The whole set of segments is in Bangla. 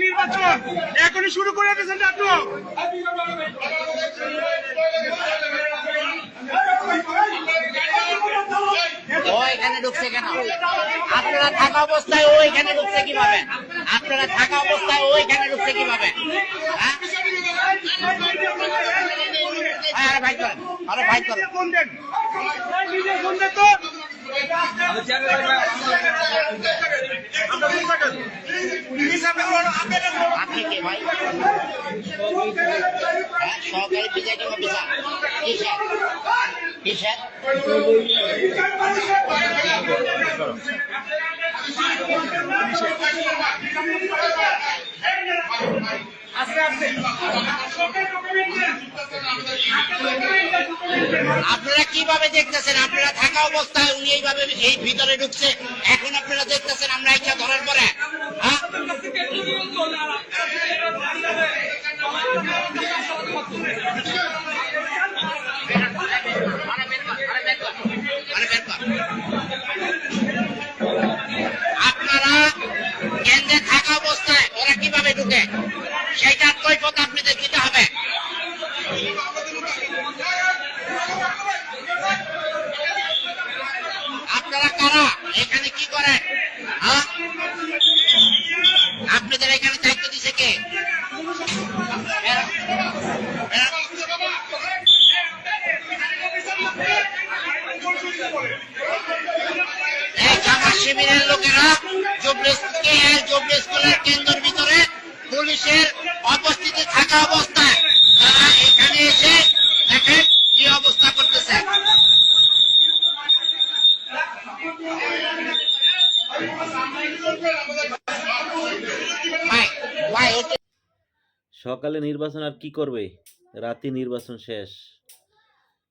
নির্বাচন এখনই শুরু করে দিয়েছেন নাটক। ও এখানে ঢুকছে কেন? আপনারা থাকা অবস্থায় ও এখানে ঢুকছে কিভাবে? আপনারা থাকা অবস্থায় ও এখানে ঢুকছে কিভাবে? আরে ভাই করেন, আরে ভাই করেন। আপনি কে ভাই? সহকারী প্রিজাইডিং অফিসার। কিসের কিসের? আপনারা কিভাবে দেখতেছেন? আপনারা থাকা অবস্থায় উনি এইভাবে এই ভিতরে ঢুকছে, এখন আপনারা দেখতেছেন আমরা এটা ধরার পরে আপনারা কেন্দ্রে থাকা অবস্থায় ওরা কিভাবে ঢুকে সেইটার কৈফিয়ত আপনাদের দিতে হবে। আপনারা কারা? এখানে কি করেন? আপনাদের এখানে দায়িত্ব দিছে কে? এই জামাত শিবিরের লোকেরা জুবলি স্কুলের কেন্দ্রের ভিতরে পুলিশের উপস্থিতি থাকা অবস্থায় তারা এখানে এসে দেখেন কি অবস্থা করতেছে। সকালে নির্বাচন আর কি করবে? রাতে নির্বাচন শেষ।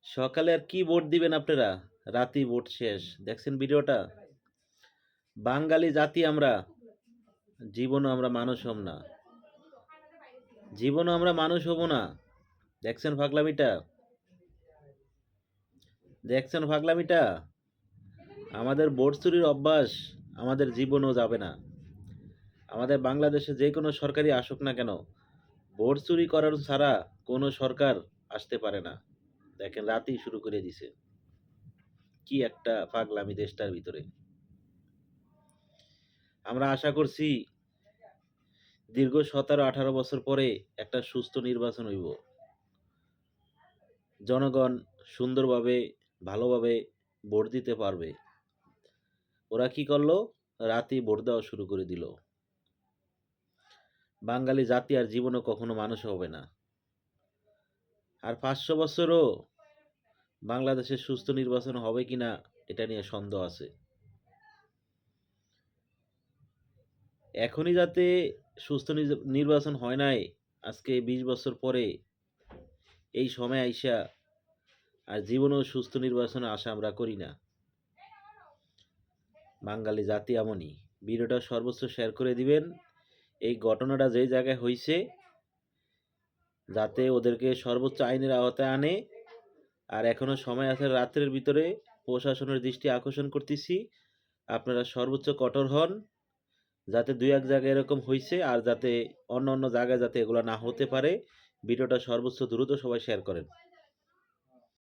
সকালে আর কি ভোট দিবেন আপনারা? রাতে ভোট শেষ। দেখছেন ভিডিওটা? বাঙালি জাতি আমরা, জীবনও আমরা মানুষ হব না, জীবনও আমরা মানুষ হব না। দেখছেন পাগলামিটা? দেখছেন পাগলামিটা? আমাদের ভোট চুরির অভ্যাস আমাদের জীবনও যাবে না। আমাদের বাংলাদেশে যে কোনো সরকারি আসুক না কেন, ভোট চুরি করার ছাড়া কোনো সরকার আসতে পারে না। দেখেন রাতেই শুরু করে দিছে। কি একটা পাগলামি দেশটার ভিতরে। আমরা আশা করছি দীর্ঘ 17-18 বছর পরে একটা সুস্থ নির্বাচন হইব। জনগণ সুন্দরভাবে ভালোভাবে ভোট দিতে পারবে। ওরা কি করলো? রাতে ভোট দেওয়া শুরু করে দিল। বাঙালি জাতি আর জীবনে কখনো মানুষ হবে না। আর 500 বছরও বাংলাদেশের সুস্থ নির্বাচন হবে কিনা এটা নিয়ে সন্দেহ আছে। এখনই যাতে সুস্থ নির্বাচন হয় নাই, আজকে 20 বছর পরে এই সময় আইসা আর জীবনেও সুস্থ নির্বাচনে আশা আমরা করি না। বাঙালি জাতি এমনই। ভিডিওটা সর্বোচ্চ শেয়ার করে দিবেন। এই ঘটনাটা যেই জায়গায় হয়েছে যাতে ওদেরকে সর্বোচ্চ আইনের আওতায় আনে। আর এখনো সময় আছে, রাত্রের ভিতরে প্রশাসনের দৃষ্টি আকর্ষণ করতেছি, আপনারা সর্বোচ্চ কঠোর হন যাতে 2-1 জায়গায় এরকম হয়েছে আর যাতে অন্য অন্য জায়গায় যাতে এগুলো না হতে পারে। ভিডিওটা সর্বোচ্চ দ্রুত সবাই শেয়ার করেন।